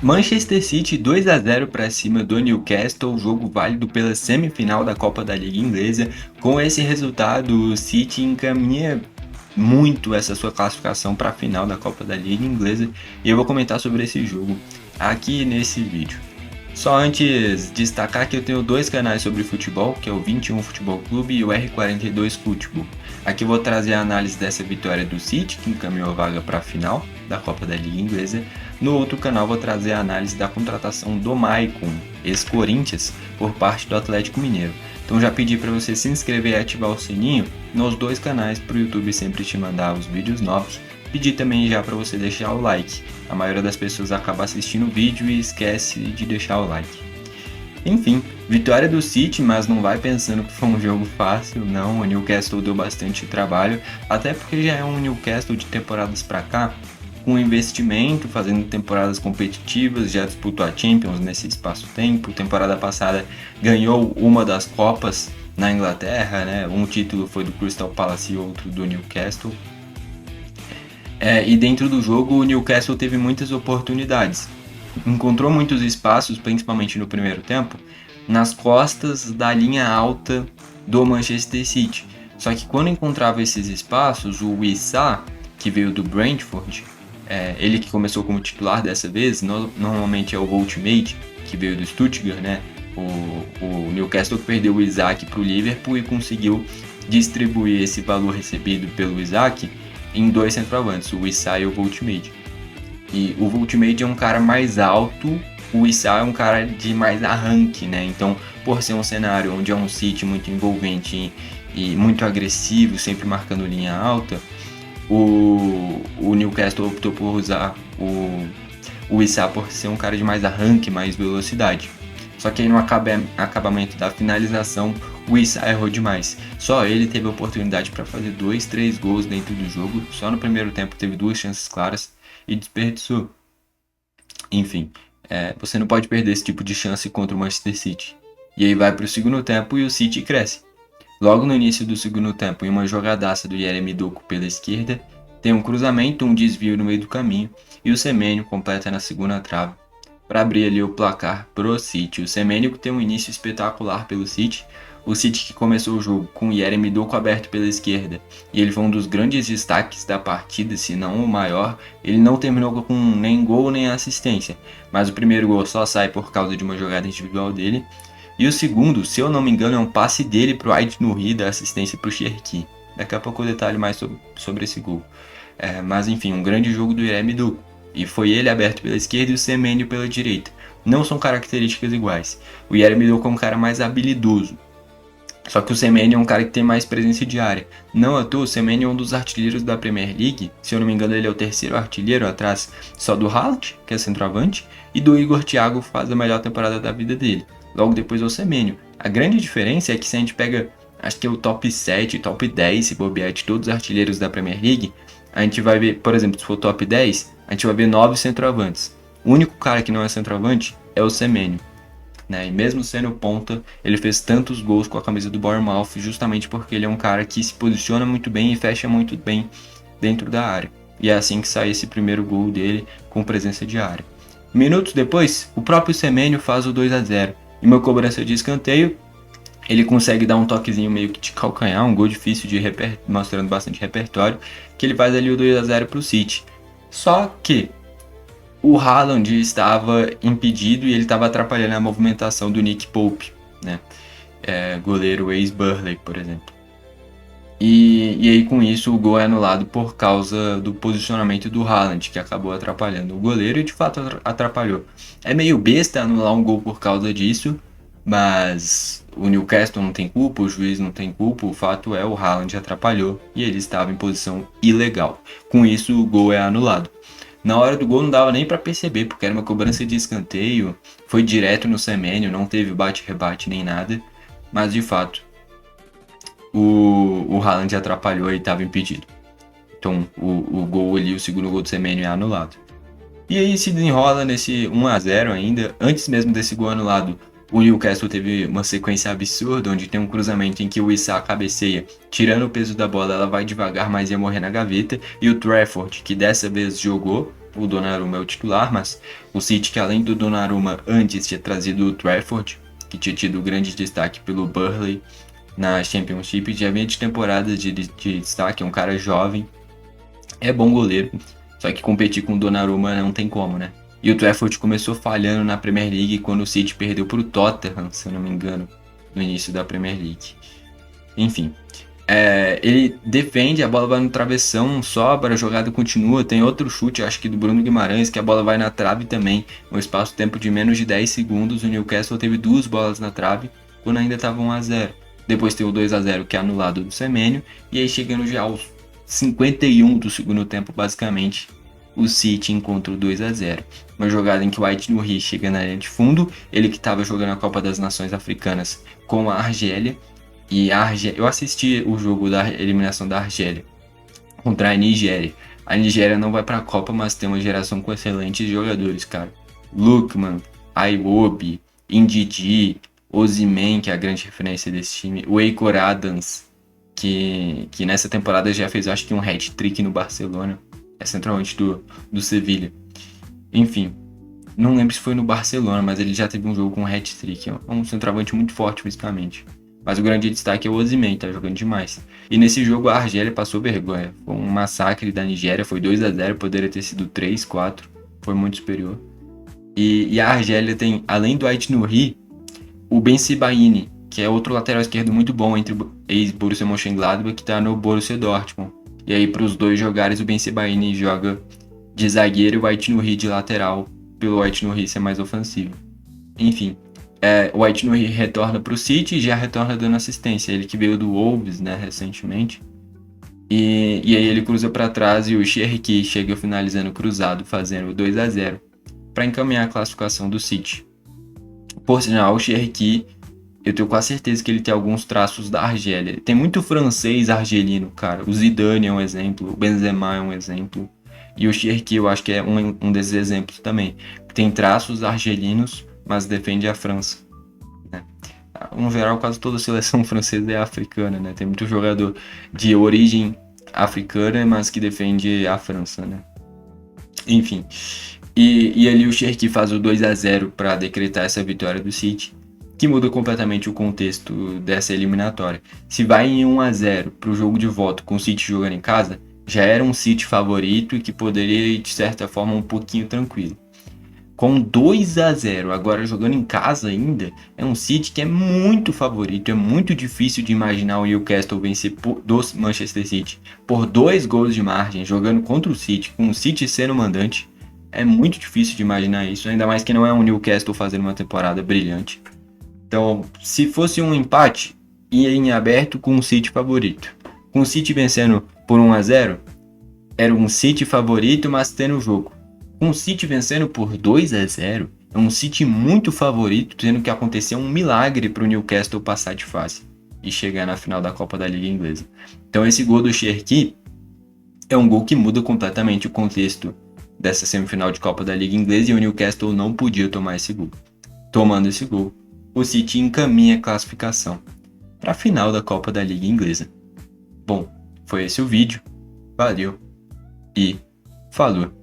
Manchester City 2-0 para cima do Newcastle, jogo válido pela semifinal da Copa da Liga Inglesa. Com esse resultado, o City encaminha muito essa sua classificação para a final da Copa da Liga Inglesa e eu vou comentar sobre esse jogo aqui nesse vídeo. Só antes destacar que eu tenho dois canais sobre futebol, que é o 21 Futebol Clube e o R42 Futebol. Aqui eu vou trazer a análise dessa vitória do City, que encaminhou a vaga para a final da Copa da Liga Inglesa. No outro canal vou trazer a análise da contratação do Maicon, ex-Corinthians, por parte do Atlético Mineiro. Então já pedi para você se inscrever e ativar o sininho nos dois canais para o YouTube sempre te mandar os vídeos novos. Pedi também já para você deixar o like. A maioria das pessoas acaba assistindo o vídeo e esquece de deixar o like. Enfim, vitória do City, mas não vai pensando que foi um jogo fácil, não. O Newcastle deu bastante trabalho, até porque já é um Newcastle de temporadas para cá, com investimento, fazendo temporadas competitivas, já disputou a Champions nesse espaço-tempo. Temporada passada ganhou uma das Copas na Inglaterra, né? Um título foi do Crystal Palace e outro do Newcastle. E dentro do jogo o Newcastle teve muitas oportunidades. Encontrou muitos espaços, principalmente no primeiro tempo, nas costas da linha alta do Manchester City. Só que quando encontrava esses espaços, o Wissa, que veio do Brentford, ele que começou como titular dessa vez, normalmente é o Voltmade, que veio do Stuttgart, né? O Newcastle perdeu o Isaac para o Liverpool e conseguiu distribuir esse valor recebido pelo Isaac em dois centroavantes, o Wissa e o Voltmade. E o Voltmade é um cara mais alto, o Wissa é um cara de mais arranque, né? Então, por ser um cenário onde é um City muito envolvente e muito agressivo, sempre marcando linha alta, o Newcastle optou por usar o Wissa por ser um cara de mais arranque, mais velocidade. Só que aí no acabamento da finalização, o Wissa errou demais. Só ele teve a oportunidade para fazer 2-3 gols dentro do jogo. Só no primeiro tempo teve duas chances claras e desperdiçou. Enfim, você não pode perder esse tipo de chance contra o Manchester City. E aí vai para o segundo tempo e o City cresce. Logo no início do segundo tempo, em uma jogadaça do Yeremi Doku pela esquerda, tem um cruzamento, um desvio no meio do caminho e o Semenyo completa na segunda trave para abrir ali o placar pro City. O Semenyo tem um início espetacular pelo City. O City que começou o jogo com o Yeremi Doku aberto pela esquerda e ele foi um dos grandes destaques da partida, se não o maior. Ele não terminou com nem gol nem assistência, mas o primeiro gol só sai por causa de uma jogada individual dele. E o segundo, se eu não me engano, é um passe dele pro Ait Nouri da assistência pro Cherki. Daqui a pouco eu detalho mais sobre esse gol. Mas enfim, um grande jogo do Yeremi Doku. E foi ele aberto pela esquerda e o Semenyo pela direita. Não são características iguais. O Yeremi Doku é um cara mais habilidoso. Só que o Semenyo é um cara que tem mais presença de área. Não à toa, o Semenyo é um dos artilheiros da Premier League. Se eu não me engano, ele é o terceiro artilheiro, atrás só do Haaland, que é centroavante, e do Igor Thiago, que faz a melhor temporada da vida dele. Logo depois é o Semenyo. A grande diferença é que se a gente pega, acho que é o top 7, top 10, se bobear, de todos os artilheiros da Premier League, a gente vai ver, por exemplo, se for top 10, a gente vai ver 9 centroavantes. O único cara que não é centroavante é o Semenyo. Né? E mesmo sendo ponta, ele fez tantos gols com a camisa do Bournemouth justamente porque ele é um cara que se posiciona muito bem e fecha muito bem dentro da área. E é assim que sai esse primeiro gol dele com presença de área. Minutos depois, o próprio Semenyo faz o 2-0. E uma cobrança de escanteio, ele consegue dar um toquezinho meio que de calcanhar, um gol difícil de mostrando bastante repertório, que ele faz ali o 2-0 para o City. Só que o Haaland estava impedido e ele estava atrapalhando a movimentação do Nick Pope, né? Goleiro ex-Burnley, por exemplo. E aí com isso o gol é anulado por causa do posicionamento do Haaland, que acabou atrapalhando o goleiro e de fato atrapalhou. É meio besta anular um gol por causa disso, mas o Newcastle não tem culpa, o juiz não tem culpa, o fato é o Haaland atrapalhou e ele estava em posição ilegal. Com isso o gol é anulado. Na hora do gol não dava nem para perceber, porque era uma cobrança de escanteio, foi direto no Semenyo, não teve bate-rebate nem nada, mas de fato o Haaland atrapalhou e estava impedido. Então o gol ali, o segundo gol do Semenyo é anulado. E aí se desenrola nesse 1-0 ainda, antes mesmo desse gol anulado, o Newcastle teve uma sequência absurda, onde tem um cruzamento em que o Wissa cabeceia, tirando o peso da bola, ela vai devagar, mas ia morrer na gaveta, e o Trafford, que dessa vez jogou, o Donnarumma é o titular, mas o City, que além do Donnarumma antes tinha trazido o Trafford, que tinha tido grande destaque pelo Burnley na Championship, já vinha de temporadas de destaque, é um cara jovem, é bom goleiro, só que competir com o Donnarumma não tem como, né? E o Trafford começou falhando na Premier League quando o City perdeu para o Tottenham, se eu não me engano, no início da Premier League. Enfim, ele defende, a bola vai no travessão, sobra, a jogada continua, tem outro chute, acho que do Bruno Guimarães, que a bola vai na trave também, no espaço-tempo de menos de 10 segundos, o Newcastle teve 2 bolas na trave, quando ainda estava 1-0. Depois tem o 2-0 que é anulado do Semenyo, e aí chegando já aos 51 do segundo tempo, basicamente, o City encontra o 2-0. Uma jogada em que o White Nuri chega na linha de fundo, ele que estava jogando a Copa das Nações Africanas com a Argélia, e eu assisti o jogo da eliminação da Argélia contra a Nigéria. A Nigéria não vai para a Copa, mas tem uma geração com excelentes jogadores, cara. Lookman, Iwobi, Ndidi, Osimhen, que é a grande referência desse time, o Eikor Adams, que nessa temporada já fez, acho que um hat-trick no Barcelona, é centralmente do Sevilha. Enfim, não lembro se foi no Barcelona, mas ele já teve um jogo com um hat-trick, é um centroavante muito forte fisicamente. Mas o grande destaque é o Osimhen, tá jogando demais. E nesse jogo a Argélia passou vergonha. Foi um massacre da Nigéria, foi 2-0, poderia ter sido 3-4, foi muito superior. E a Argélia tem, além do Ait Nouri, o Ben Sebaini, que é outro lateral esquerdo muito bom entre o ex-Borussia Mönchengladbach, que tá no Borussia Dortmund. E aí para os dois jogares o Ben Sebaini joga de zagueiro e o Ait Nouri de lateral, pelo Ait Nouri ser mais ofensivo. Enfim, o Ait Nouri retorna para o City e já retorna dando assistência. Ele que veio do Wolves, né, recentemente. E aí ele cruza para trás e o Cherki chega finalizando cruzado, fazendo o 2-0 para encaminhar a classificação do City. Por sinal, o Cherki, eu tenho quase certeza que ele tem alguns traços da Argélia. Tem muito francês argelino, cara. O Zidane é um exemplo, o Benzema é um exemplo. E o Cherki eu acho que é um desses exemplos também. Tem traços argelinos, mas defende a França, né? No geral, quase toda a seleção francesa é africana, né? Tem muito jogador de origem africana, mas que defende a França, né? Enfim, e ali o Cherki faz o 2-0 para decretar essa vitória do City, que muda completamente o contexto dessa eliminatória. Se vai em 1-0 para o jogo de volta com o City jogando em casa, já era um City favorito e que poderia ir de certa forma um pouquinho tranquilo. Com 2-0, agora jogando em casa ainda, é um City que é muito favorito. É muito difícil de imaginar o Newcastle vencer do Manchester City por 2 gols de margem, jogando contra o City, com o City sendo mandante. É muito difícil de imaginar isso, ainda mais que não é um Newcastle fazendo uma temporada brilhante. Então, se fosse um empate, ia em aberto com o City favorito. Com o City vencendo por 1-0, era um City favorito, mas tendo o jogo. Com o City vencendo por 2-0, é um City muito favorito, tendo que acontecer um milagre para o Newcastle passar de fase e chegar na final da Copa da Liga Inglesa. Então esse gol do Cherki é um gol que muda completamente o contexto dessa semifinal de Copa da Liga Inglesa e o Newcastle não podia tomar esse gol. Tomando esse gol, o City encaminha a classificação para a final da Copa da Liga Inglesa. Bom, foi esse o vídeo. Valeu e falou!